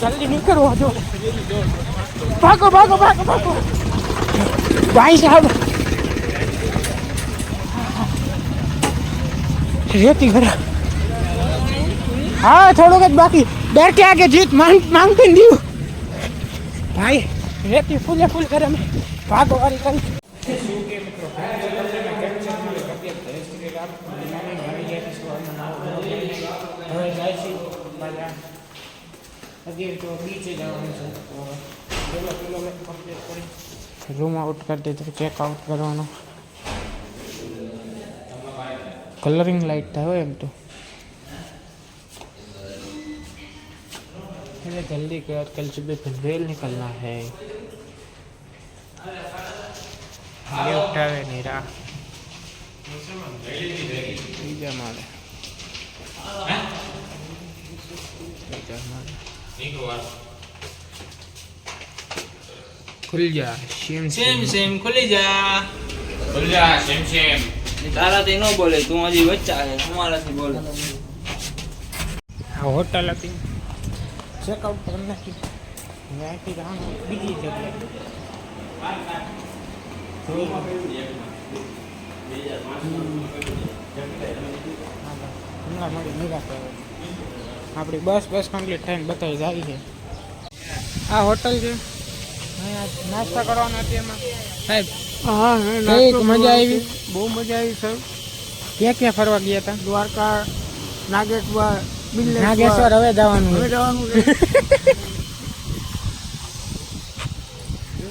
जल्दी नहीं करो जो भागो भागो भागो भागो भाई साहब रेती भरा हाँ थोड़ा बहुत बाकी डर के आगे जीत मांगते नहीं भाई रेती फूले फूल करे में भागो वाली करी रूम आउट कर दे तो चेक आउट करवानो कलरिंग लाइट था वो एम तो जल्दी कर कल सुबह फिर रेल निकलना है ये उठावे नहीं रहा खुल जा सेम सेम सेम खुली जा सेम सेम तारा ते नो बोले तू हजी बच्चा है तुम्हारा से बोले होटल थी चेकआउट करना की वैसे काम बीजी जगह આપણી બસ કમ્પ્લીટ થઈને બતાવી જાય છે આ હોટલ છે નાસ્તા કરવાનો હતી એમાં સાહેબ હા મજા આવી બહુ મજા આવી સાહેબ ક્યાં ક્યાં ફરવા ગયા હતા દ્વારકા નાગેશ્વર હવે જવાનું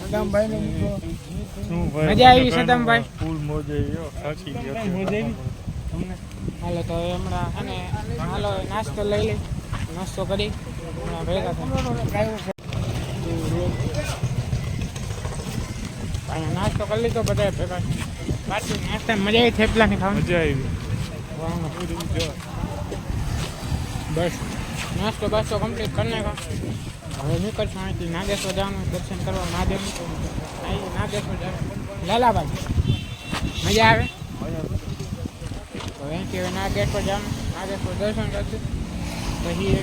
સદામભાઈ મજા આવી સદામભાઈ ફૂલ મજા આવી હાલો તો હમણાં અને હાલો નાસ્તો લઈ લઈ નાસ્તો કરી હમણાં ભેગા થાય નાસ્તો કરી લીધો બધા ભેગા પાછી નાસ્તા મજા આવી થેપલાની ખાવાની મજા આવી બસ નાસ્તો બાસ્તો કમ્પ્લીટ કરી નાખો હવે નીકળશું અહીંથી નાગેશ્વર જવાનું દર્શન કરવા મહાદેવ અહીં નાગેશ્વર જવાનું લાલાભાઈ મજા આવે તો અહીંથી હવે નાગેશ્વર જવાનું નાગેશ્વર દર્શન કરશું પછી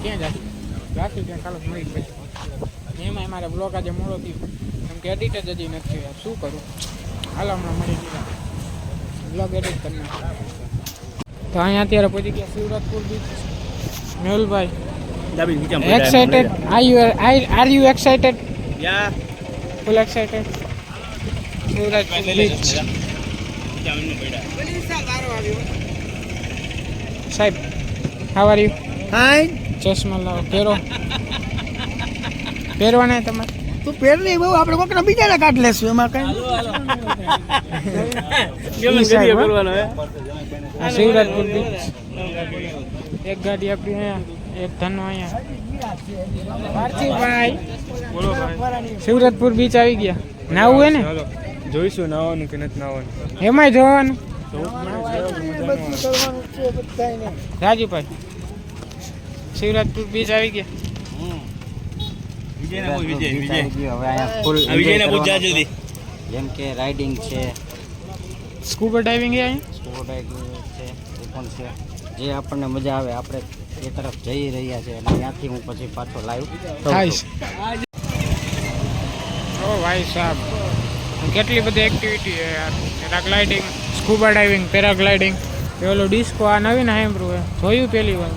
ક્યાં જશું જાશું ત્યાં કાલે મળી પછી એમાં મારે બ્લોગ આજે મોડો થયો કેમ કે એડિટ જ હજી નથી યાર શું કરું હાલો હમણાં મળી ગયા બ્લોગ એડિટ કરી તો અહીંયા અત્યારે પહોંચી ગયા Shivrajpur beach Mehulbhai excited are you excited yeah full excited Shivratpur beach સાહેબ how are you હાય ચશ્મા લાવો પહેરવાના તમારે તું પહેર નહીં બહુ આપણે કોકના બીજાના કાઢ લેશું એમાં કઈ શિવરાજપુર બીચ એક ગાડી આપણી અહીંયા એક ધનો અહીંયા ભારતીભાઈ બોલો ભાઈ શિવરાજપુર બીચ આવી ગયા નાવું હે ને જોઈશું નાવાનું કે નથી નાવાનું એમાંય જોવાનું રાજુભાઈ શિવરાજપુર બીચ આવી ગયા જેમ કે રાઇડિંગ છે સ્કૂબા ડાઇવિંગ છે અહીંયા સ્કૂબા ડાઇવિંગ છે એ પણ છે જે આપણને મજા આવે આપણે એ તરફ જઈ રહ્યા છે અને ત્યાંથી હું પછી પાછો લાઈવ થાઈશ ઓ ભાઈ સાહેબ કેટલી બધી એક્ટિવિટી છે યાર પેરાગ્લાઇડિંગ સ્કૂબા ડાઇવિંગ પેરાગ્લાઇડિંગ એ ઓલો ડિસ્કો આ નવીન સાંભળ્યું હે જોયું પહેલી વાર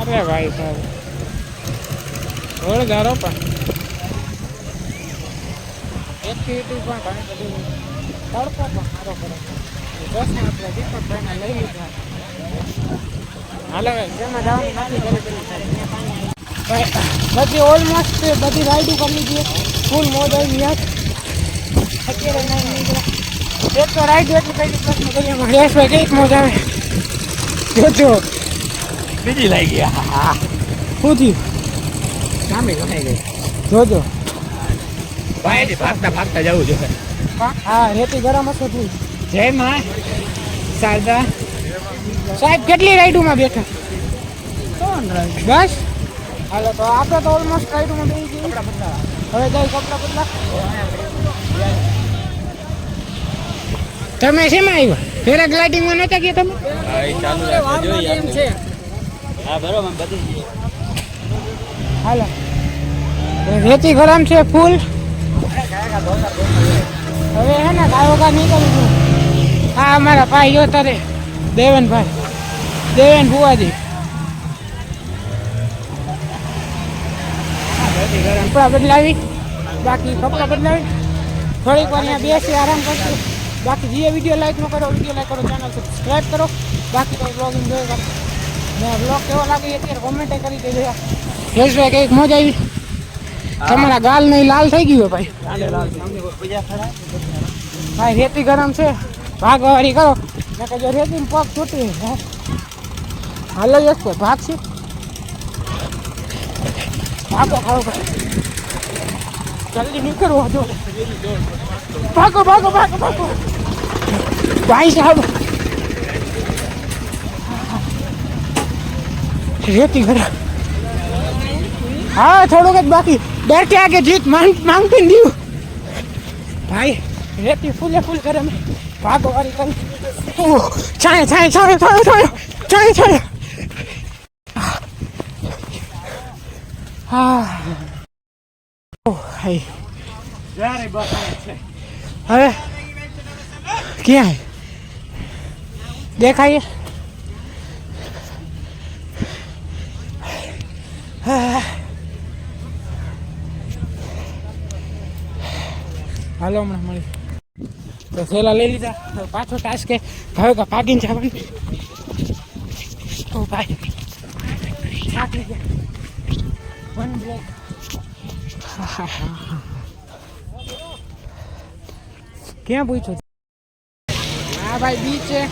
અરે ભાઈ સાહેબ જોરદારો પણ એક્ટિવિટી પણ ઘણી બધી તડકો પણ સારો પડે બસ આપણે દીપકભાઈને લઈ લીધા હાલો જેમાં જવાનું નથી કરી બધી ઓલમોસ્ટ બધી રાઈડો કરી લીધી ફૂલ મોજ આવી યાર અત્યારે નહીં નીકળ્યા એક તો રાઈડ એટલી કઈ પ્રશ્ન કરીએ હરેશભાઈ કઈક મોજ આવે જોજો બીજી લાગી ગયા શું થયું સામે ગણાઈ ગઈ જોજો ભાઈ ભાગતા ભાગતા જવું જોઈએ હા રેતી ગરમ હશે તું જય માં શારદા સાહેબ કેટલી રાઈડોમાં બેઠા બસ હાલો તો આપણે તો ઓલમોસ્ટ રાઈડોમાં બેસી ગઈ હવે જઈ કપડા બદલા તમે શેમાં આવ્યા પેરાગ્લાઇડિંગમાં નહોતા ગયા તમે હા બરોબર બધી હાલો રેતી ગરમ છે ફૂલ. હવે હે ને ગાયોગા નીકળું છું. હા અમારા ભાઈ જો તારે દેવનભાઈ દેવેન ભુવાજી કપડા બદલાવી બાકી કપડા બદલાવી થોડીક વાર અહીંયા બેસી આરામ કરશું. બાકી જે વિડીયો લાઈક ન કરો વિડીયો લાઈક કરો ચેનલ સબસ્ક્રાઈબ કરો. બાકી તો બ્લોગ એન્જોય કરો ને બ્લોગ કેવો લાગે અત્યારે કોમેન્ટ કરી દેજો. યશભાઈ કંઈક મોજ આવી તમારા ગાલ નહીં લાલ થઈ ગયું ભાઈ. ભાઈ રેતી ગરમ છે ભાગવાળી કરો ને કે જો રેતી પગ તૂટી હાલો યશભાઈ ભાગ છે ભાગો ભાગો જલ્દી નીકળવો જો ભાગો ભાગો ભાગો ભાગો ભાઈ સાહેબ રેતી ગરમ. हाँ थोड़ा बहुत बाकी डर के आगे जीत मांग पिन दी भाई रेती फूले फूल करे में भागो वाली कर चाय चाय चाय चाय चाय चाय चाय हाँ हाय अरे क्या है देखाइए હાલો હમણાં મળી તો થેલા લઈ લીધા. હવે પાછો ટાસ્ક કે હવે કા ભાગીને જવાનું. ઓ ભાઈ થાકી ગયા વન બ્રેક. ક્યાં પૂછો? हाँ भाई बीच है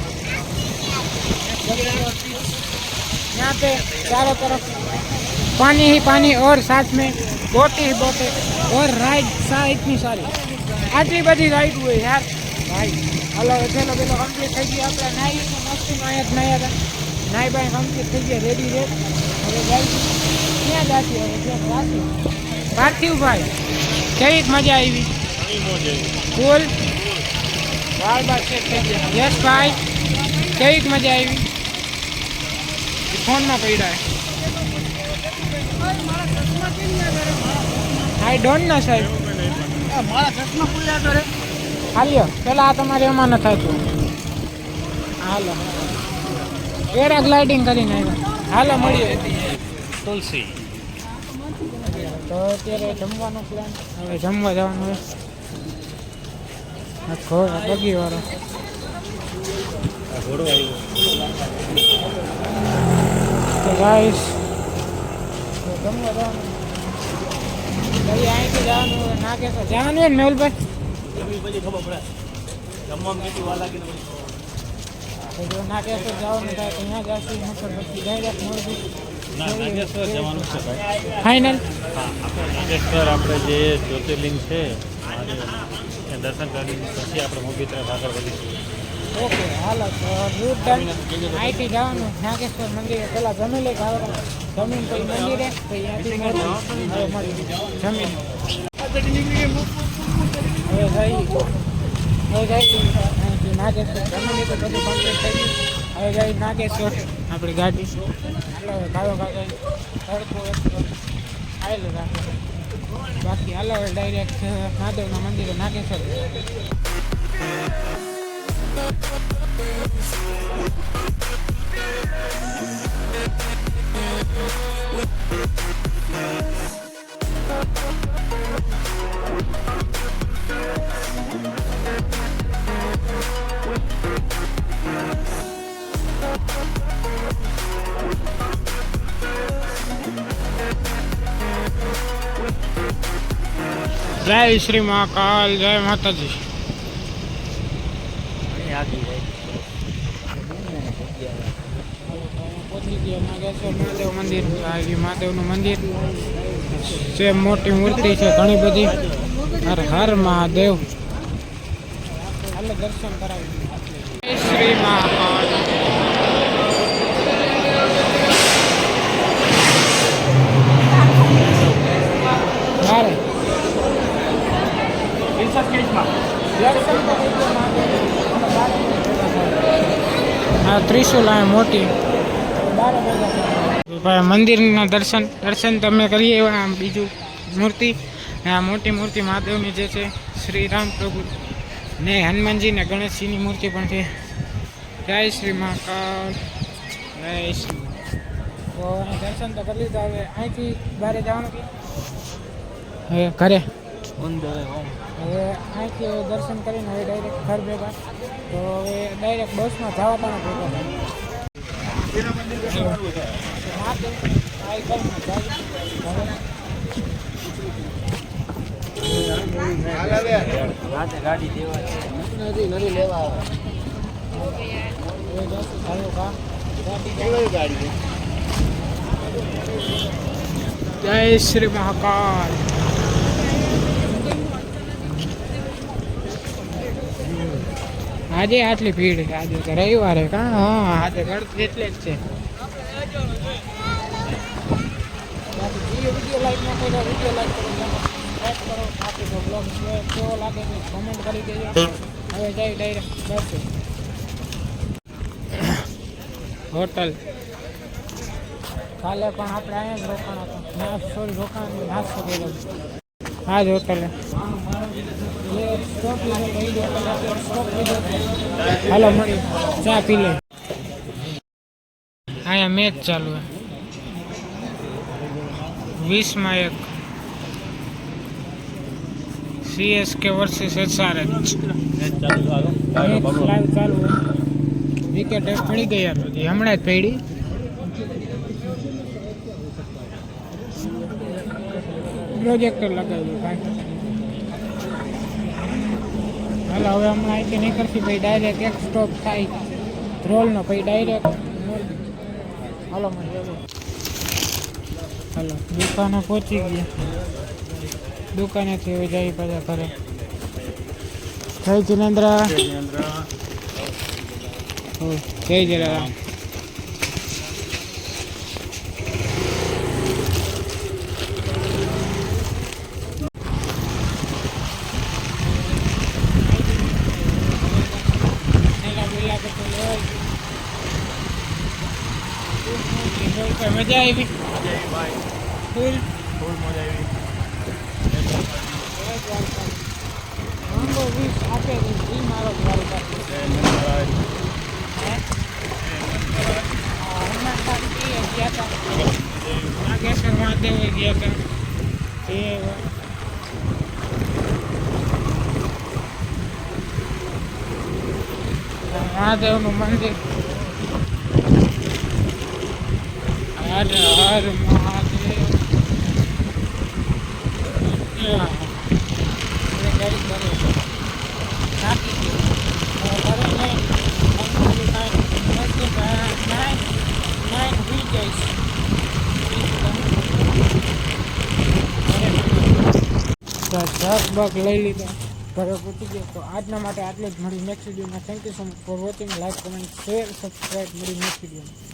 यहाँ पे चारों तरफ पानी ही पानी और साथ में बोटे ही बोटे और राइड इतनी सारी आटली बड़ी राइड हुई यार भाई. हलो चलो पेलो कम्प्लीट થઈ ગઈ આપણે નાઈ મસ્તી માં જ નાયા હતા. નાઈ ભાઈ કમ્પ્લીટ થઈ ગયા રેડી રે. હવે જાય ક્યાં જાતી હવે ક્યાં રાતી પાર્થિવભાઈ કેવી મજા આવી? ફૂલ બાર બાર ચેક થઈ ગયા. યશભાઈ કેવી મજા આવી? ફોનમાં પડ્યા આઈ ડોન્ટ નો સાહેબ મારા ચશ્મા પૂર્યા કરે. હાલ્યો પેલા તમારે એમાં ન થતું. હાલો પેરાગ્લાઇડિંગ કરીને આવ્યા. હાલો મળીએ તુલસી. તો અત્યારે જમવાનો પ્લાન હવે જમવા જવાનું હોય. બગી વાળો તો ગાઈસ જમવા જવાનું અહીંથી જવાનું હોય નાગેશ્વર જવાનું હોય ને મેહુલભાઈ. જો નાગેશ્વર જવાનું થાય તો અહીંયા જશું નકર પછી ડાયરેક્ટ મોરબી ફાઇનલ. નાગેશ્વર આપણે જે જ્યોતિર્લિંગ છે એ દર્શન કરીને પછી આપણે મોરબી તરફ આગળ વધીશું. ઓકે હાલો તો રૂટ ડન. અહીંથી જવાનું નાગેશ્વર મંદિરે પેલા જમી લે જમીન પછી મંદિરે પછી અહીંથી મળી જમીન હવે અહીંથી નાગેશ્વર જમી લીધું બધું કમ્પ્લીટ થઈ ગયું. હવે જઈ નાગેશ્વર આપણી ગાડી હાલો ગાયો ગાય તડકો આવેલું રાખે. બાકી હાલો ડાયરેક્ટ મહાદેવના મંદિરે નાગેશ્વર. જય શ્રી મહાકાલ, જય માતાજી. પહોંચી ગયા નાગેશ્વર મહાદેવ મંદિર. મહાદેવનું મંદિર છે, મોટી મૂર્તિ છે ઘણી બધી. હર હર મહાદેવ. હાલો દર્શન કરાવી. જય શ્રી મહાકાલ. હા ત્રિશુલ મોટી ભાઈ મંદિરના દર્શન તમે કરીએ એવા આમ બીજું મૂર્તિ આ મોટી મૂર્તિ મહાદેવની જે છે શ્રી રામ પ્રભુ ને હનુમાનજી ને ગણેશજીની મૂર્તિ પણ છે. જય શ્રી મહાકાલ જય શ્રી. તો અહીં દર્શન તો કરી લીધા. હવે અહીંથી બહાર જવાનું કે હવે ઘરે હવે અહીંથી દર્શન કરીને હવે ડાયરેક્ટ ઘર ભેગા. તો હવે ડાયરેક્ટ બસમાં જવા પણ ભેગા ગાડી દેવા નથી લેવા જય શ્રી મહાકાલ. આજે આટલી ભીડ આજે તો રવિવારે કા હા આજે ગણતરી એટલે જ છે. વિડીયો લાઈક ન કર્યો વિડીયો લાઈક કરો લાઈક કરો આપી દો. બ્લોગ કેવો લાગે છે કોમેન્ટ કરી દેજો. હવે જઈ ડાયરેક્ટ બસ હોટલ. કાલે પણ આપણે અહીંયા જ રોકાણ હતું. સોરી રોકાણ નાસ્તો કર્યો આ જ હોટલે. હાલો મળી ચા પી લે. અહીંયા મેચ ચાલુ હે 20-1 CSK વર્સિસ SRH લાઈવ ચાલુ હે. વિકેટ પડી ગઈ હતી હમણાં જ પડી. પ્રોજેક્ટર લગાવ્યું કાંઈ. હાલો હવે હમણાં અહીંથી નીકળતી પછી ડાયરેક્ટ એક સ્ટોપ થાય ધ્રોલનો પછી ડાયરેક્ટ હાલો મને હાલો દુકાને પહોંચી ગયા. દુકાનેથી હવે જઈ પાછા ઘરે. જય જિનેન્દ્ર. જય જલારામ. મજા આવી ફૂલ મજા આવી. આપે મારો નાગેશ્વર મહાદેવ ગયા હતા એ મહાદેવનું મંદિર. હર હર મહાદેવ. બગ લઈ લીધા ઘરે પહોંચી ગયો. તો આજના માટે આટલું જ. મળી નેક્સ્ટ વિડીયોમાં. Thank you so much for watching. Like comment share subscribe. મળી નેક્સ્ટ વિડીયોમાં.